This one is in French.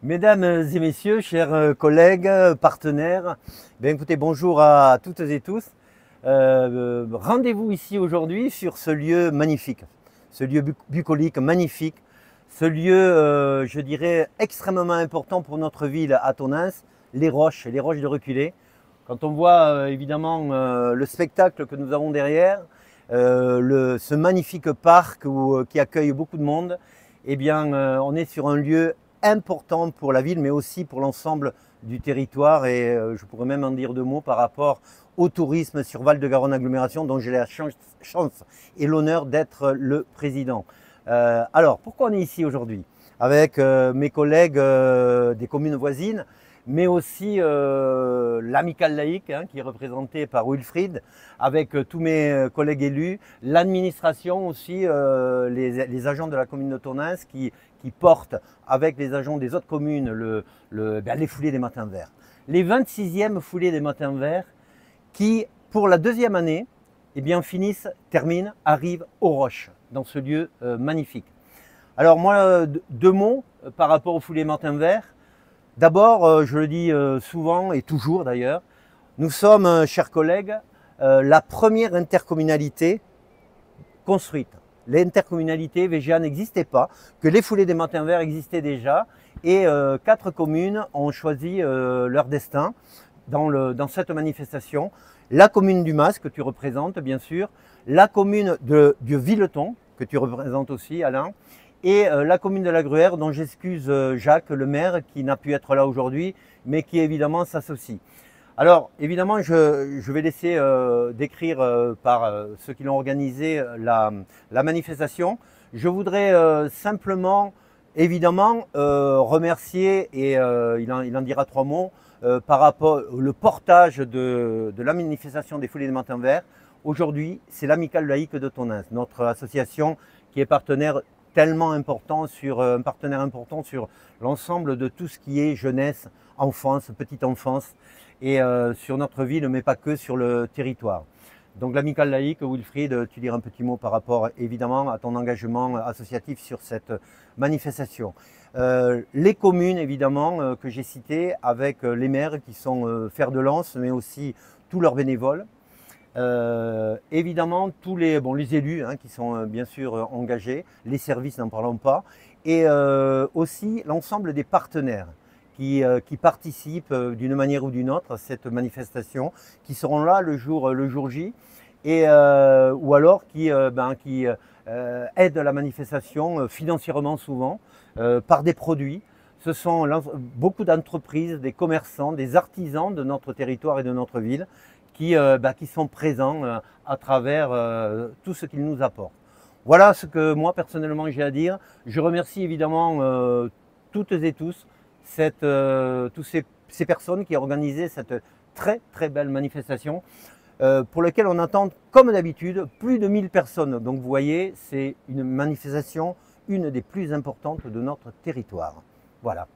Mesdames et messieurs, chers collègues, partenaires, bien écoutez, bonjour à toutes et tous. Rendez-vous ici aujourd'hui sur ce lieu magnifique, ce lieu bucolique magnifique, ce lieu, je dirais, extrêmement important pour notre ville à Tonneins, les Roches de Reculé. Quand on voit évidemment le spectacle que nous avons derrière, ce magnifique parc qui accueille beaucoup de monde, eh bien, on est sur un lieu important pour la ville, mais aussi pour l'ensemble du territoire. Et je pourrais même en dire deux mots par rapport au tourisme sur Val-de-Garonne Agglomération, dont j'ai la chance et l'honneur d'être le président. Alors, pourquoi on est ici aujourd'hui? Avec mes collègues des communes voisines, mais aussi l'amicale laïque qui est représentée par Wilfried, avec tous mes collègues élus, l'administration aussi, les agents de la commune de Tonneins qui portent avec les agents des autres communes les foulées des matins verts. Les 26e foulées des matins verts qui, pour la deuxième année, eh bien, terminent, arrivent aux Roches, dans ce lieu magnifique. Alors moi, deux mots par rapport aux foulées matins verts. D'abord, je le dis souvent et toujours d'ailleurs, nous sommes, chers collègues, la première intercommunalité construite. L'intercommunalité VGA n'existait pas, que les foulées des matins verts existaient déjà et 4 communes ont choisi leur destin dans cette manifestation. La commune du Mas, que tu représentes bien sûr, la commune de Villeton, que tu représentes aussi Alain, et la commune de la Gruère, dont j'excuse Jacques, le maire, qui n'a pu être là aujourd'hui, mais qui évidemment s'associe. Alors évidemment, je vais laisser décrire par ceux qui l'ont organisé la manifestation. Je voudrais simplement, évidemment, remercier, et il en dira 3 mots, par rapport au portage de la manifestation des foulées des matins verts. Aujourd'hui, c'est l'amicale laïque de Tonneins, notre association qui est partenaire un partenaire important sur l'ensemble de tout ce qui est jeunesse, enfance, petite enfance et sur notre ville, mais pas que sur le territoire. Donc l'amicale laïque, Wilfried, tu diras un petit mot par rapport évidemment à ton engagement associatif sur cette manifestation. Les communes évidemment que j'ai citées avec les maires qui sont fer de lance, mais aussi tous leurs bénévoles. Évidemment tous les élus qui sont bien sûr engagés, les services n'en parlons pas, et aussi l'ensemble des partenaires qui participent d'une manière ou d'une autre à cette manifestation, qui seront là le jour J, et, ou alors qui aident la manifestation financièrement souvent par des produits. Ce sont beaucoup d'entreprises, des commerçants, des artisans de notre territoire et de notre ville qui sont présents à travers tout ce qu'ils nous apportent. Voilà ce que moi personnellement j'ai à dire. Je remercie évidemment toutes et tous ces personnes qui ont organisé cette très belle manifestation pour laquelle on attend, comme d'habitude, plus de 1000 personnes. Donc vous voyez, c'est une manifestation, une des plus importantes de notre territoire. Voilà.